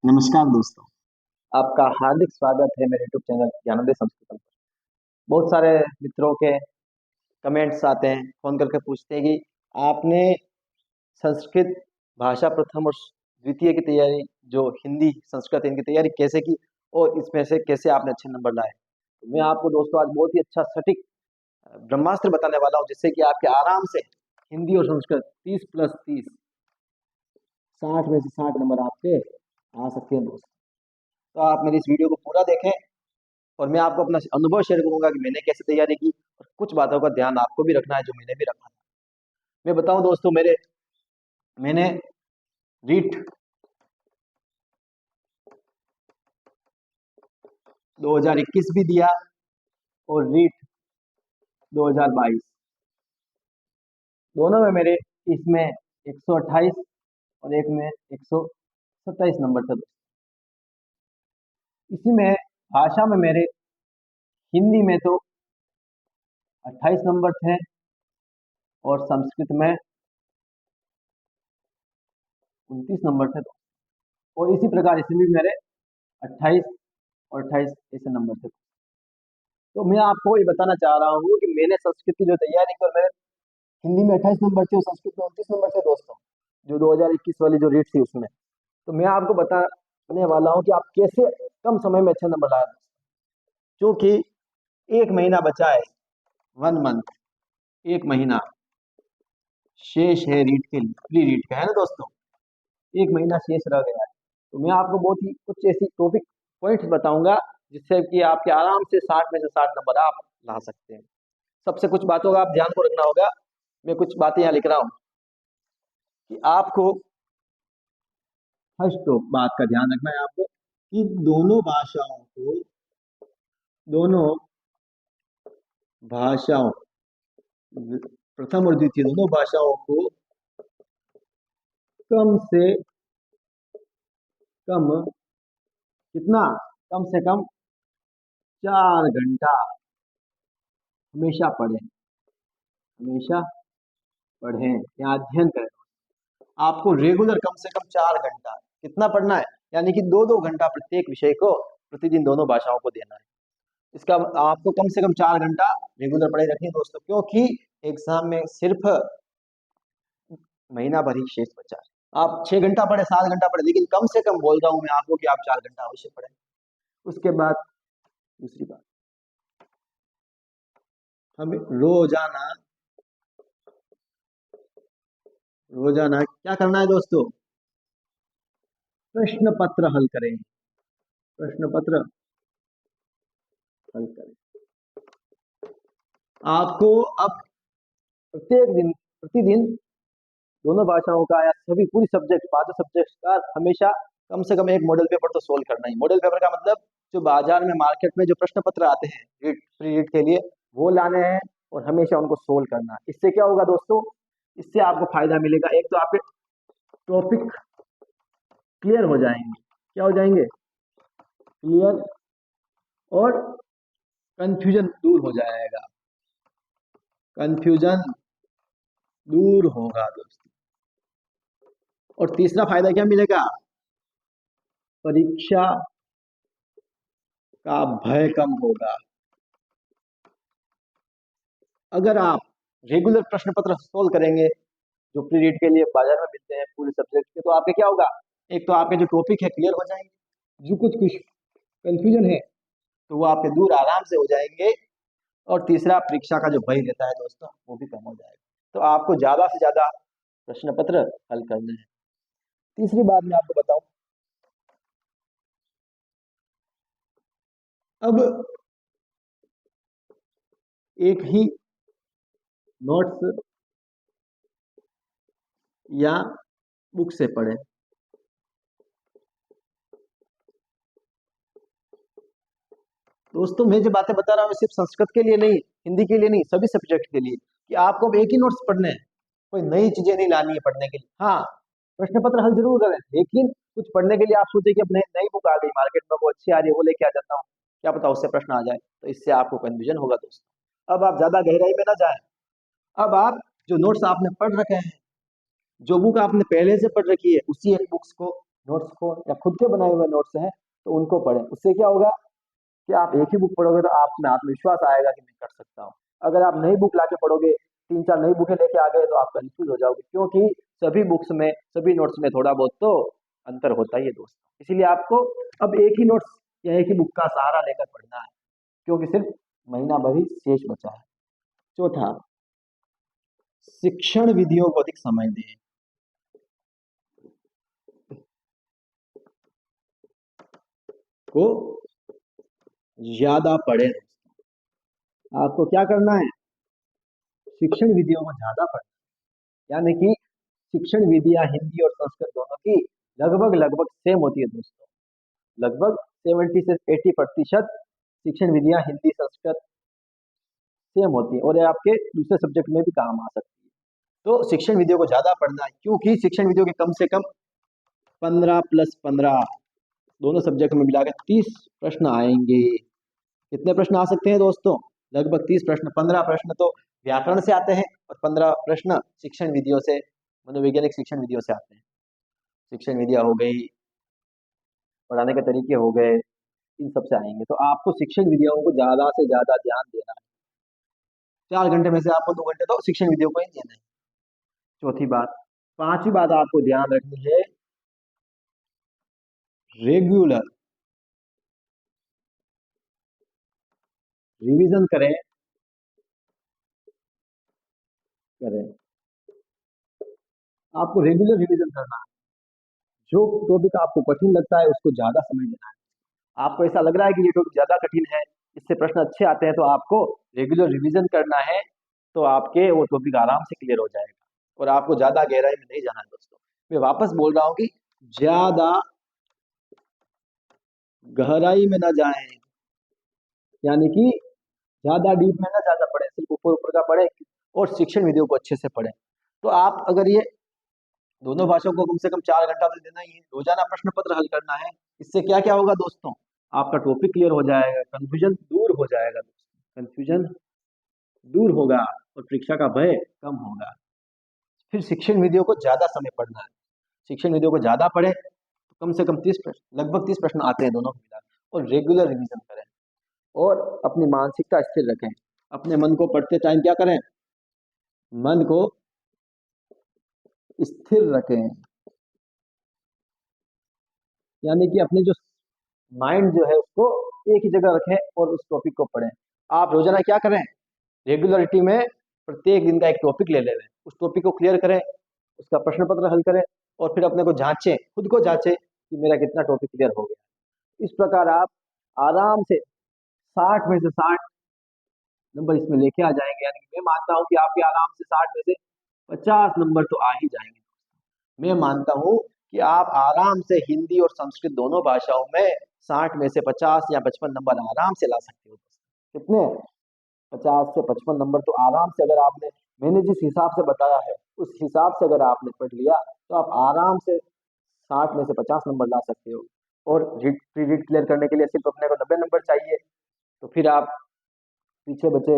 नमस्कार दोस्तों। आपका हार्दिक स्वागत है मेरे यूट्यूब चैनल ज्ञानोदय संस्कृतम पर। बहुत सारे मित्रों के कमेंट्स आते हैं, फ़ोन करके पूछते हैं कि आपने संस्कृत भाषा प्रथम और द्वितीय की तैयारी, जो हिंदी संस्कृत इनकी तैयारी कैसे की और इसमें से कैसे आपने अच्छे नंबर लाए। तो मैं आपको दोस्तों आज बहुत ही अच्छा सटीक ब्रह्मास्त्र बताने वाला हूँ, जिससे कि आपके आराम से हिंदी और संस्कृत 30+30 60 में से 60 नंबर आपके आ सकते हैं दोस्तों। तो आप मेरी इस वीडियो को पूरा देखें और मैं आपको अपना अनुभव शेयर करूंगा कि मैंने कैसे तैयारी की और कुछ बातों का ध्यान आपको भी रखना है जो मैंने भी रखा। मैं बताऊं दोस्तों, मैंने रीट 2021 भी दिया और रीट 2022, दोनों में मेरे इसमें 128 और एक में 127 नंबर थे दोस्तों। इसी में भाषा में मेरे हिंदी में तो 28 नंबर थे और संस्कृत में 29 नंबर थे दोस्तों। और इसी प्रकार इसमें भी मेरे 28 और 28 ऐसे नंबर थे। तो मैं आपको ये बताना चाह रहा हूँ कि मैंने संस्कृत की जो तैयारी की और मेरे हिंदी में 28 नंबर थे और संस्कृत में 29 नंबर थे दोस्तों, जो 2021 वाली जो रीट थी उसमें। तो मैं आपको बताने वाला हूँ कि आप कैसे कम समय में अच्छे नंबर लाए, क्योंकि एक महीना बचा है, 1 मंथ, एक महीना शेष है रीट के लिए, प्री रीट का है ना दोस्तों, एक महीना शेष रह गया है। तो मैं आपको बहुत ही कुछ ऐसी टॉपिक पॉइंट्स बताऊंगा जिससे कि आपके आराम से 60 में से 60 नंबर आप ला सकते हैं। सबसे कुछ बातों का आप ध्यान को रखना होगा। मैं कुछ बातें यहाँ लिख रहा हूँ कि आपको फर्स्ट तो बात का ध्यान रखना है आपको कि दोनों भाषाओं प्रथम और द्वितीय दोनों भाषाओं को कम से कम कितना, कम से कम 4 घंटा हमेशा पढ़ें, हमेशा पढ़ें या अध्ययन करें। आपको रेगुलर कम से कम 4 घंटा कितना पढ़ना है, यानी कि 2-2 घंटा प्रत्येक विषय को प्रतिदिन दोनों भाषाओं को देना है। इसका आपको कम से कम 4 घंटा रेगुलर पढ़े रखिए दोस्तों, क्योंकि एग्जाम में सिर्फ महीना भर ही शेष बचा है। आप 6 घंटा पढ़े, 7 घंटा पढ़े, लेकिन कम से कम बोल रहा हूं मैं आपको कि आप 4 घंटा अवश्य पढ़ें। उसके बाद दूसरी बात, हमें रोजाना रोजाना क्या करना है दोस्तों, प्रश्न पत्र हल करें, प्रश्न पत्र हल करें। आपको अब प्रतिदिन दोनों भाषाओं का या सभी पूरी सब्जेक्ट 5 सब्जेक्ट का हमेशा कम से कम एक मॉडल पेपर तो सोल्व करना ही। मॉडल पेपर का मतलब जो बाजार में मार्केट में जो प्रश्न पत्र आते हैं रीट प्री रीट के लिए, वो लाने हैं और हमेशा उनको सोल्व करना है। इससे क्या होगा दोस्तों, इससे आपको फायदा मिलेगा। एक तो आपके टॉपिक क्लियर हो जाएंगे, क्या हो जाएंगे, क्लियर, और कंफ्यूजन दूर हो जाएगा, कंफ्यूजन दूर होगा दोस्तों। और तीसरा फायदा क्या मिलेगा, परीक्षा का भय कम होगा। अगर आप रेगुलर प्रश्न पत्र सोल्व करेंगे जो प्री रीड के लिए बाजार में मिलते हैं पूरे सब्जेक्ट के, तो आपके क्या होगा, एक तो आपके जो टॉपिक है क्लियर हो जाएंगे, जो कुछ कुछ कंफ्यूजन है तो वो आपके दूर आराम से हो जाएंगे। और तीसरा, परीक्षा का जो भय रहता है दोस्तों वो भी कम हो जाएगा। तो आपको ज्यादा से ज्यादा प्रश्न पत्र हल करना है। तीसरी बात मैं आपको बताऊं, अब एक ही नोट्स या बुक से पढ़ें। दोस्तों मैं जो बातें बता रहा हूँ सिर्फ संस्कृत के लिए नहीं, हिंदी के लिए नहीं, सभी सब्जेक्ट के लिए, कि आपको अब एक ही नोट्स पढ़ने हैं, कोई नई चीजें नहीं लानी है पढ़ने के लिए। हाँ, प्रश्न पत्र हल जरूर करें, लेकिन कुछ पढ़ने के लिए आप सोचे कि अब नई नई बुक आ गई मार्केट में, वो अच्छी आ रही है, वो लेके आ जाता हूँ, क्या पता उससे प्रश्न आ जाए, तो इससे आपको कंफ्यूजन होगा दोस्तों। अब आप ज्यादा गहराई में ना जाए, अब आप जो नोट्स आपने पढ़ रखे हैं, जो बुक आपने पहले से पढ़ रखी है, उसी एक बुक्स को नोट्स को या खुद के बनाए हुए नोट्स हैं तो उनको पढ़ें। उससे क्या होगा कि आप एक ही बुक पढ़ोगे तो आप में आत्मविश्वास आएगा कि मैं कर सकता हूँ। अगर आप नई बुक लाके पढ़ोगे, 3-4 नई बुकें लेके आ गए तो आप कंफ्यूज हो जाओगे, क्योंकि सभी बुक्स में, सभी नोट्स में थोड़ा बहुत तो अंतर होता ही है दोस्तों। इसीलिए आपको अब एक ही नोट्स या एक ही बुक का सहारा लेकर पढ़ना है, क्योंकि सिर्फ महीना भर ही शेष बचा है। चौथा, शिक्षण विधियों को अधिक समय दें। को ज्यादा पढ़े। आपको क्या करना है? शिक्षण विधियों को ज्यादा पढ़ना, यानी कि शिक्षण विधियां हिंदी और संस्कृत दोनों की लगभग लगभग सेम होती है दोस्तों। लगभग 70 से 80% शिक्षण विधियां हिंदी संस्कृत सेम होती है, और ये आपके दूसरे सब्जेक्ट में भी काम आ सकती है। तो शिक्षण विधियों को ज्यादा पढ़ना है, क्योंकि शिक्षण विधियों के कम से कम 15+15 दोनों सब्जेक्ट में मिलाकर 30 प्रश्न आएंगे। कितने प्रश्न आ सकते हैं दोस्तों? लगभग 30 प्रश्न। 15 प्रश्न तो व्याकरण से आते हैं और 15 प्रश्न शिक्षण विधियों से, मनोवैज्ञानिक शिक्षण विधियों से आते हैं। शिक्षण विधियां हो गई, पढ़ाने के तरीके हो गए, इन सब से आएंगे। तो आपको शिक्षण विधियों को ज्यादा से ज्यादा ध्यान देना है। 4 घंटे में से आपको 2 घंटे तो शिक्षण विधियों को ही देना है। चौथी बात। पांचवी बात आपको ध्यान रखनी है, रेगुलर रिवीजन करें। करें, आपको रेगुलर रिवीजन करना है। जो टॉपिक आपको कठिन लगता है उसको ज्यादा समय देना है। आपको ऐसा लग रहा है कि ये टॉपिक ज्यादा कठिन है, इससे प्रश्न अच्छे आते हैं, तो आपको रेगुलर रिवीजन करना है, तो आपके वो टॉपिक आराम से क्लियर हो जाएगा और आपको ज्यादा गहराई में नहीं जाना है दोस्तों। मैं वापस बोल रहा हूँ कि ज्यादा गहराई में ना जाएं, यानी कि ज्यादा डीप में ना ज्यादा पढ़े, सिर्फ ऊपर ऊपर का पढ़े और शिक्षण विधियों को अच्छे से पढ़े। तो आप अगर ये दोनों भाषाओं को कम से कम 4 घंटा तो देना ही है, रोजाना प्रश्न पत्र हल करना है। इससे क्या क्या होगा दोस्तों? आपका टॉपिक क्लियर हो जाएगा, कंफ्यूजन दूर हो जाएगा दोस्तों, कंफ्यूजन दूर होगा और परीक्षा का भय कम होगा। फिर शिक्षण विधियों को ज्यादा समय पढ़ना है। शिक्षण विधियों को ज्यादा पढ़े तो कम से कम 30 प्रश्न, लगभग 30 प्रश्न आते हैं दोनों को मिला, और रेगुलर रिवीजन करें और अपनी मानसिकता स्थिर रखें। अपने मन को पढ़ते टाइम क्या करें? मन को स्थिर रखें, यानी कि अपने जो माइंड जो है उसको एक ही जगह रखें और उस टॉपिक को पढ़ें। आप रोजाना क्या करें? रेगुलरिटी में प्रत्येक दिन का एक टॉपिक ले लें, उस टॉपिक को क्लियर करें, उसका प्रश्न पत्र हल करें और फिर अपने को जांचें, खुद को जांचें कि मेरा कितना टॉपिक क्लियर हो गया। इस प्रकार आप आराम से 60 में से 60 नंबर इसमें लेके आ जाएंगे, यानी कि मैं मानता हूं कि आपके आराम से 60 में से 50 नंबर तो आ ही जाएंगे। मैं मानता हूं कि आप आराम से हिंदी और संस्कृत दोनों भाषाओं में 60 में से 50 या 55 नंबर आराम से ला सकते हो। कितने? 50 से 55 नंबर तो आराम से, अगर आपने, मैंने जिस हिसाब से बताया है उस हिसाब से अगर आपने पढ़ लिया तो आप आराम से 60 में से 50 नंबर ला सकते हो। और प्री रीड क्लियर करने के लिए सिर्फ अपने को 90 नंबर चाहिए, तो फिर आप पीछे बचे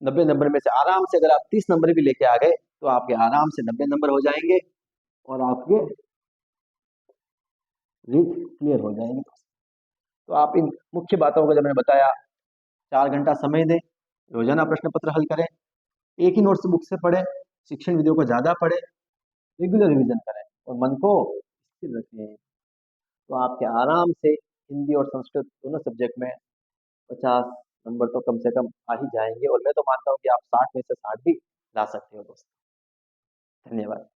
90 नंबर में से आराम से अगर आप 30 नंबर भी लेके आ गए तो आपके आराम से 90 नंबर हो जाएंगे और आपके रीड क्लियर हो जाएंगे। तो आप इन मुख्य बातों को जब मैंने बताया, 4 घंटा समय दें, रोजाना प्रश्न पत्र हल करें, एक ही नोट्स बुक से पढ़ें, शिक्षण विधियों को ज्यादा पढ़ें, रेगुलर रिवीजन करें और मन को स्थिर रखें, तो आपके आराम से हिंदी और संस्कृत दोनों सब्जेक्ट में 50 नंबर तो कम से कम आ ही जाएंगे। और मैं तो मानता हूँ कि आप 60 में से 60 भी ला सकते हो दोस्तों। धन्यवाद।